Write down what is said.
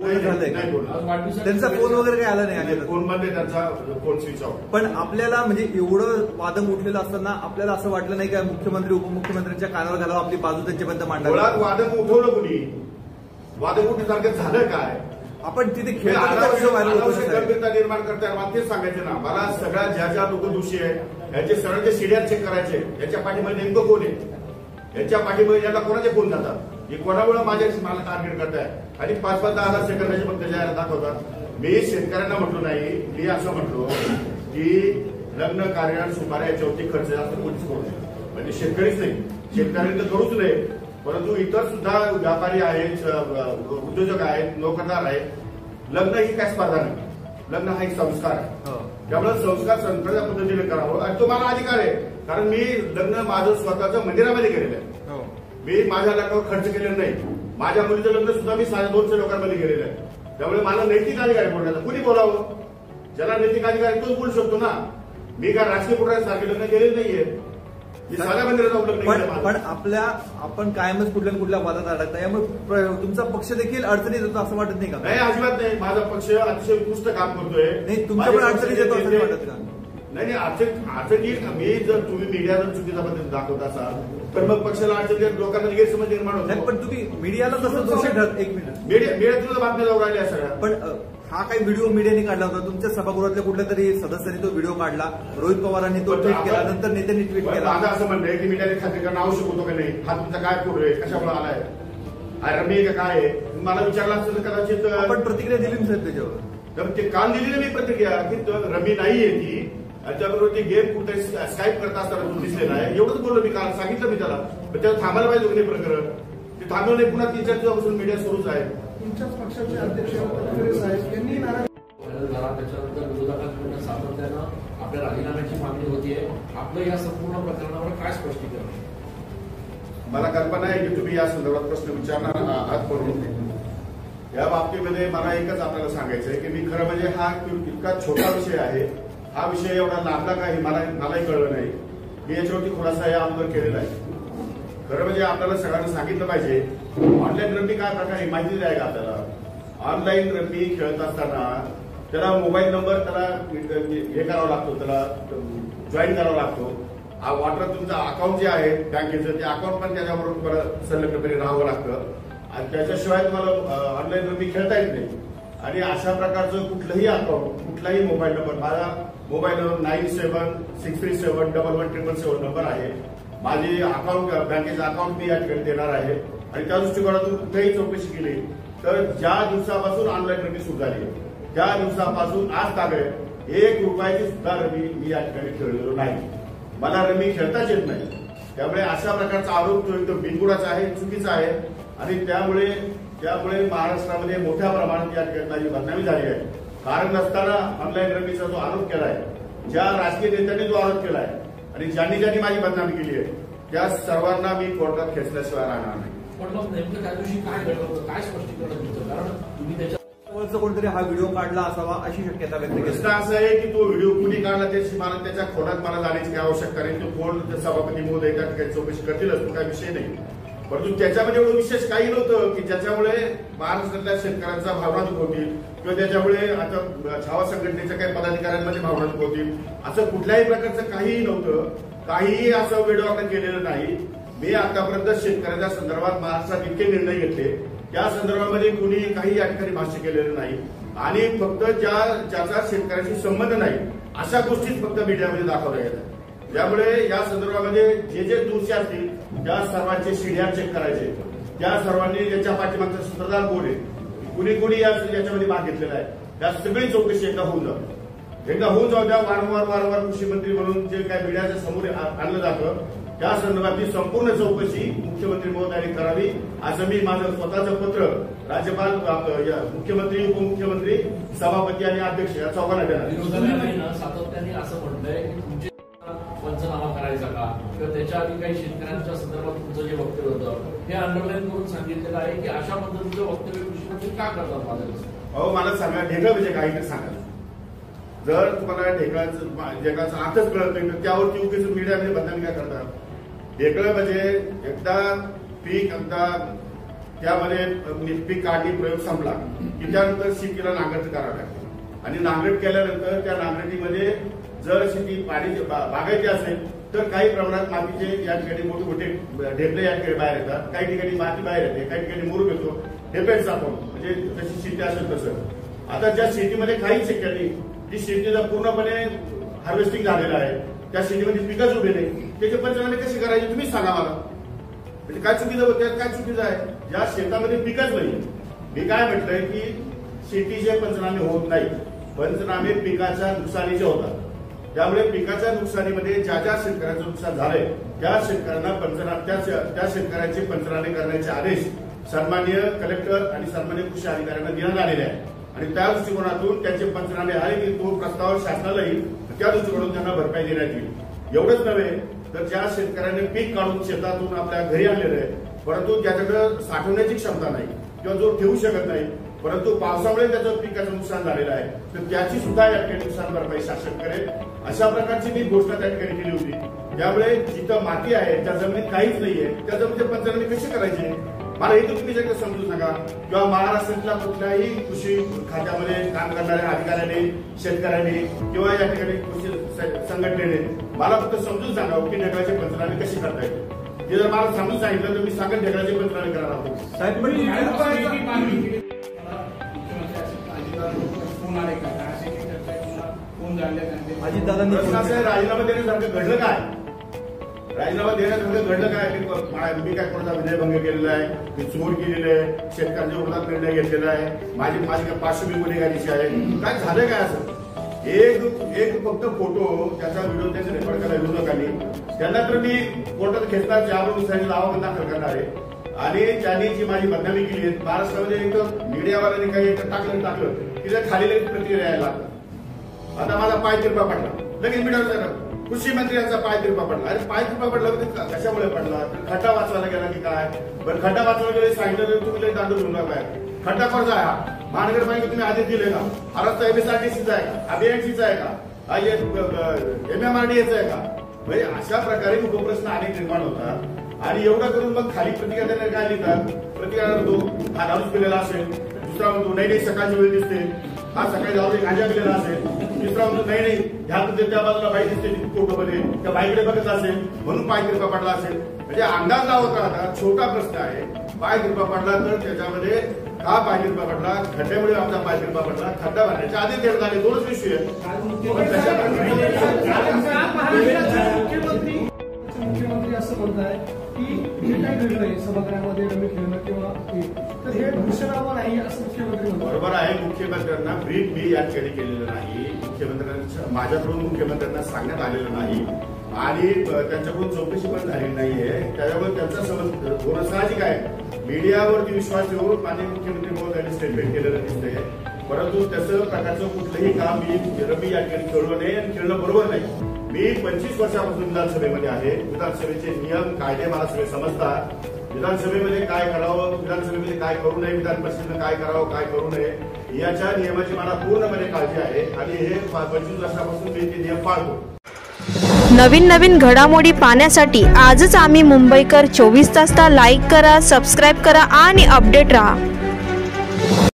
त्यांचा फोन वगैरे काही आला नाही, फोन मध्ये त्यांचा फोन स्विच ऑफ. पण आपल्याला म्हणजे एवढं वादम उठलेलं असताना आपल्याला असं वाटलं नाही का मुख्यमंत्री उपमुख्यमंत्र्यांच्या कानावर घालावं, आपली बाजू त्यांच्यापर्यंत मांडावी? वादम उठवलं कुणी? वादम उठण्यासारखं झालं काय? आपण तिथे खेळ निर्माण करताय मला तेच सांगायचं ना. मला सगळ्या ज्या लोक दोषी आहेत याचे सगळ्यांचे सीडीआर चेक करायचे. याच्या पाठीमध्ये नेमकं कोण आहे, याच्या पाठीमध्ये याला कोणाचे फोन जातात, हे कोणामुळे मला टार्गेट करताय आणि 5-5, 10 सेकंदाचे पण त्याच्या दाखवतात. मी शेतकऱ्यांना म्हटलो नाही, मी असं म्हटलो की लग्न कार्यालय सुमारे याच्यावरती खर्च जास्त कोणीच करू नये. म्हणजे शेतकरीच नाही, शेतकऱ्यांनी तर करूच नये, परंतु इतर सुद्धा व्यापारी आहेत, उद्योजक आहेत, नोकरदार आहेत. लग्न ही काय स्पर्धा नाही, लग्न हा एक संस्कार आहे. त्यामुळे संस्कार संस्काराच्या पद्धतीने करावं आणि तो मला अधिकार आहे. कारण मी लग्न माझं स्वतःचं मंदिरामध्ये केलेलं आहे. मी माझ्या लग्नावर खर्च केलेला नाही. माझ्या मुलीचं लग्न सुद्धा मी 250 लोकांमध्ये केलेलं आहे. त्यामुळे मला नैतिक अधिकार आहे बोलण्याचा. कुणी बोलावं, ज्याला नैतिक अधिकार आहे तोच बोलू शकतो ना. मी काय राजकीय पुढाऱ्यांसारखे लग्न केलेलं नाहीये, साध्या मंदिरात जाऊन लग्न. पण आपण कायमच कुठल्या वादात अडकता, यामुळे तुमचा पक्ष देखील अडचणीत येतो असं वाटत नाही का? नाही, अजिबात नाही. माझा पक्ष अतिशय उत्कृष्ट काम करतोय. नाही, तुमच्या पण अडचणीत येतो असं वाटत का? नाही, अडचणी मी जर तुम्ही मीडिया जर चुकीचा पद्धतीने दाखवत असाल तर मग पक्षाला अडचणी, लोकांना गैरसमज निर्माण होतो. पण तुम्ही मीडियाला तसं दोषी ठरत. एक मिनिट, मीडिया तुला बातम्या जाऊ राहिल्या सगळ्या. पण हा काही व्हिडिओ मीडियाने काढला होता, तुमच्या सभागृहातल्या कुठल्या तरी सदस्यांनी तो व्हिडिओ काढला, रोहित पवारांनी तो ट्विट केला, नंतर नेत्यांनी ट्विट केला. माझं असं म्हणणं आहे की मीडियाने खात्री करणं आवश्यक होतं का नाही? हा तुमचा काय फोटो आहे, कशामुळे आलाय, रमी का काय आहे, मला विचारला असतं तर कदाचित आपण प्रतिक्रिया दिली साहेब त्याच्यावर. तर ते काल दिलेली मी प्रतिक्रिया की रमी नाहीये ती, त्याच्याबरोबर ते गेम कुठे स्काईप करत असताना तो दिसलेला आहे, एवढंच बोललो मी. काल सांगितलं मी त्याला, पण त्याला थांबायला पाहिजे होते प्रकरण. ते थांबवले, पुन्हा 3-4 दिवसापासून मीडिया सुरूच आहे. तुमच्याच पक्षाचे अध्यक्ष तटकरे साहेब यांनी त्याच्यानंतर विरोधकांकडून सातत्यानं आपल्या राजीनाम्याची मागणी होतीये. आपलं या संपूर्ण प्रकरणावर काय स्पष्टीकरण? मला कल्पना आहे की तुम्ही या संदर्भात प्रश्न विचारणार आहात. करून या बाबतीमध्ये मला एकच आपल्याला सांगायचं आहे की मी खरं म्हणजे हा इतका छोटा विषय आहे, हा विषय एवढा लांबला काही मलाही कळलं नाही. मी याच्यावरती खुलासा या अगोदर केलेला आहे. खरं म्हणजे आपल्याला सगळ्यांना सांगितलं पाहिजे ऑनलाईन रमी काय प्रकारे माहिती द्याय का आपल्याला. ऑनलाईन रमी खेळत असताना त्याला मोबाईल नंबर त्याला हे करावा लागतो, त्याला जॉईन करावा लागतो. वॉटर तुमचं अकाउंट जे आहे बँकेचं, ते अकाउंट पण त्याच्याबरोबर तुम्हाला संलग्नपणे राहावं लागतं आणि त्याच्याशिवाय तुम्हाला ऑनलाईन रमी खेळता येत नाही. आणि अशा प्रकारचं कुठलंही अकाउंट, कुठलाही मोबाईल नंबर, माझा मोबाईल नंबर 9763711177 नंबर आहे. माझी अकाउंट, बँकेचं अकाउंट मी या ठिकाणी देणार आहे. आणि त्या दृष्टिकोनातून कुठेही चौकशी केली तर ज्या दिवसापासून ऑनलाईन रमी सुरू झाली त्या दिवसापासून आज तागत 1 रुपयाची सुद्धा रमी मी या ठिकाणी खेळलेलो नाही. मला रमी खेळताच येत नाही. त्यामुळे अशा प्रकारचा आरोप जो एकदम बिनबुडाचा आहे, चुकीचा आहे. आणि त्यामुळे महाराष्ट्रामध्ये मोठ्या प्रमाणात या ठिकाणी माझी बदनामी झाली आहे. कारण नसताना ऑनलाईन रमीचा जो आरोप केलाय, ज्या राजकीय नेत्यांनी जो आरोप केलाय आणि ज्यांनी माझी बदनामी केली आहे त्या सर्वांना मी कोर्टात खेचल्याशिवाय राहणार नाही. पण मग नेमकं त्या दिवशी काय घडलं होतं, काय स्पष्टीकरण होतं? कारण तुम्ही त्याच्या कोणतरी हा व्हिडिओ काढला असावा अशी शक्यता व्यक्त केली. प्रश्न असा आहे की तो व्हिडिओ कुणी काढला त्याची मला त्याच्या खोडात मला जाण्याची काही आवश्यकता नाही. तो कोण सभापती महोदय त्या ठिकाणी चौकशी करतीलच, तो काही विषय नाही. परंतु त्याच्यामध्ये एवढं विशेष काही नव्हतं की ज्याच्यामुळे महाराष्ट्रातल्या शेतकऱ्यांचा भावना दुखवतील किंवा त्याच्यामुळे आता छावा संघटनेच्या काही पदाधिकाऱ्यांमध्ये भावना दुखवतील, असं कुठल्याही प्रकारचं काहीही नव्हतं. काहीही असं वेळ आपण केलेलं नाही. मी आतापर्यंत शेतकऱ्याच्या संदर्भात महाराष्ट्रात इतके निर्णय घेतले, त्या संदर्भामध्ये कुणी काही या ठिकाणी भाष्य केलेलं नाही. आणि फक्त ज्याचा शेतकऱ्याशी संबंध नाही अशा गोष्टीच फक्त मीडियामध्ये दाखवल्या गेल्या. त्यामुळे या संदर्भामध्ये जे दोषी असतील त्या सर्वांचे सीडीआर चेक करायचे. त्या सर्वांनी याच्या पाठीमागचा सूत्रधार कोण आहे, कुणी याच्यामध्ये भाग घेतलेला आहे, त्या सगळी चौकशी एकदा होऊन जाऊ द्या. वारंवार कृषी मंत्री म्हणून जे काय मीडियाच्या समोर आणलं जातं त्या संदर्भातली संपूर्ण चौकशी मुख्यमंत्री महोदयांनी करावी असं मी माझं स्वतःचं पत्र राज्यपाल, मुख्यमंत्री, उपमुख्यमंत्री, सभापती आणि अध्यक्ष या चौघांना देणार. सातत्याने असं म्हणतंय की तुमचे पंचनामा करायचा का किंवा त्याच्या आधी काही शेतकऱ्यांच्या संदर्भात तुमचं जे वक्तव्य होतं हे अंडरलाईन करून सांगितलेलं आहे की अशा पद्धतीचं वक्तव्य कृषी मंत्री का करतात माझं? मला सांगा, ढेकळ म्हणजे काही नाही सांगा. जर तुम्हाला ढेकळाचा अर्थच कळत नाही तर त्यावरती उगीच मीडियामध्ये बदनामी काय करतात? ढेकळ म्हणजे एकदा पीक, एकदा त्यामध्ये पीक काढणी प्रयोग संपला की त्यानंतर शेतीला नांगरट करावं लागते आणि नांगरट केल्यानंतर त्या नांगरटीमध्ये जर शेती पाणी बागायची असेल तर काही प्रमाणात मातीचे या ठिकाणी मोठे मोठे ढेपले या ठिकाणी बाहेर येतात, काही ठिकाणी माती बाहेर येते, काही ठिकाणी मुरूम येतो, ढेपेच आपण म्हणजे जशी शेती असेल तसं. आता ज्या शेतीमध्ये काही शेतकरी जी शेतीचा पूर्णपणे हार्वेस्टिंग झालेलं आहे त्या शेतीमध्ये पिकच उभे नाही, त्याचे पंचनामे कसे करायचे तुम्हीच सांगा मला. म्हणजे काय चुकीचं होतं, काय चुकीचं आहे? ज्या शेतामध्ये पिकच नाही, मी काय म्हटलंय की शेतीचे पंचनामे होत नाही, पंचनामे पिकाच्या नुकसानीचे होतात. त्यामुळे पिकाच्या नुकसानीमध्ये ज्या ज्या शेतकऱ्यांचं नुकसान झालंय त्या शेतकऱ्यांना त्या शेतकऱ्यांचे पंचनामे करण्याचे आदेश सन्माननीय कलेक्टर आणि सन्माननीय कृषी अधिकाऱ्यांना देण्यात आलेले आहे आणि त्या दृष्टिकोनातून त्यांचे पंचनामे आले की तो प्रस्ताव शासनाला येईल, त्या दृष्टिकोनातून त्यांना भरपाई देण्यात येईल. एवढंच नव्हे तर ज्या शेतकऱ्यांनी पीक काढून शेतातून आपल्या घरी आणलेलं आहे परंतु त्याच्याकडे साठवण्याची क्षमता नाही किंवा जो ठेवू शकत नाही, परंतु पावसामुळे त्याचं पिकाचं नुकसान झालेलं आहे तर त्याची सुद्धा या ठिकाणी नुकसान भरपाई शासन करेल, अशा प्रकारची मी घोषणा त्या ठिकाणी केली होती. त्यामुळे जिथं माती आहे त्या जमिनीत काहीच नाहीये त्या जमिनीचे पंचनामे कसे करायचे मला हे तुम्ही सगळं समजून सांगा. किंवा महाराष्ट्रातल्या कुठल्याही कृषी खात्यामध्ये काम करणाऱ्या अधिकाऱ्यांनी, शेतकऱ्यांनी किंवा या ठिकाणी कृषी संघटनेने मला फक्त समजून सांगावं की ढेकळाचे पंचनामे कसे करता येतील. हे जर मला समजून सांगितलं तर मी सांगेन ढेकळाचे पंचनामे करायला हवं. साहेब अजितदादांनी राजीनामा देण्यासारखं घडलं काय? राजीनामा देण्यासारखं घडलं काय? मी काय कोणाचा विनयभंग केलेला आहे, मी चोर केलेलं आहे, शेतकऱ्यांच्या विरोधात निर्णय घेतलेला आहे, माझी काय पार्श्वभूमी गुन्हेगारीची आहे, काय झालं काय असं? एक फक्त फोटो त्याचा व्हिडिओ त्यांनी रेकॉर्ड करायला विरोधकांनी त्यांना तर मी कोर्टात खेचणार त्यावर दावा दाखल करणार आहे आणि त्यांनी जी माझी बदनामी केली आहे महाराष्ट्रामध्ये एक मीडियावाल्यांनी काही टाकलं की खाली लगेच प्रतिक्रिया यायला लागतात. आता माझा पाय तिरपा पडला, लगेच मीडियावर कृषी मंत्र्यांचा पाय तिरपा पडला. अरे पाय तिरपा पडला कशामुळे पडला? तर खड्डा वाचवायला गेला की काय? बरं खड्डा वाचवायला गेले सांगितलं तुम्ही दांडू घेऊन नका, खड्डा कोणता आहे? महानगरपालिका तुम्ही आदेश दिले का? हा रस्ता एमएसआरटीसीचा आहे का? अभियांशीचा आहे का? MMRDAचा आहे का? म्हणजे अशा प्रकारे उपप्रश्न अनेक निर्माण होतात आणि एवढं करून मग खाली प्रतिक्रिया देणारे काय लिहितात? प्रतिक्रिया म्हणतो हा दारूच पिलेला असेल, दुसरा म्हणतो नाही सकाळची वेळ दिसते, हा सकाळी दारू गांजा पिलेला असेल, तिसरा म्हणतो नाही ह्या त्या बाजूला बाई दिसते फोटोमध्ये त्या बाईकडे बघत असेल म्हणून पाय तिरपा पडला असेल. म्हणजे अंदाज लावत राहता. छोटा प्रश्न आहे, पाय तिरपा पडला तर त्याच्यामध्ये का पाय तिरपा पडला? खड्ड्यामुळे आमचा पाय तिरपा पडला, खड्डा भरण्याच्या आधी देण्यात आले, दोनच विषय मुख्यमंत्री असं म्हणताय की जे काही घडलंय सभागृहामध्ये रमी खेळणं किंवा तर हे घोषणावर नाही असं मुख्यमंत्री म्हणतात. बरोबर आहे. मुख्यमंत्र्यांना ब्रीफ मी या ठिकाणी केलेलं नाही, मुख्यमंत्र्यांच्या माझ्याकडून मुख्यमंत्र्यांना सांगण्यात आलेलं नाही आणि त्यांच्याकडून चौकशी पण झालेली नाहीये. त्याच्यामुळे त्यांचा समज होणं साहजिक आहे. मीडियावरती विश्वास ठेवून माननीय मुख्यमंत्री महोदयांनी स्टेटमेंट केलेलं दिसतंय, परंतु तसं प्रकारचं कुठलंही काम मी रमी या ठिकाणी खेळलो नाही आणि खेळणं बरोबर नाही. मी 25 वर्षापासून विधानसभेमध्ये आहे. विधानसभेचे नियम कायदे मला सगळे समजतात. विधानसभेमध्ये काय करावं, विधानसभेमध्ये काय करू नये, विधान परिषदेनं काय करावं, काय करू नये याच्या नियमाची मला पूर्णपणे काळजी आहे आणि हे 25 वर्षापासून मी ते नियम पाळतो. नवीन घडामोडी पाहण्यासाठी आजच आम्ही मुंबईकर 24 तासला लाईक करा, सबस्क्राईब करा आणि अपडेट रहा.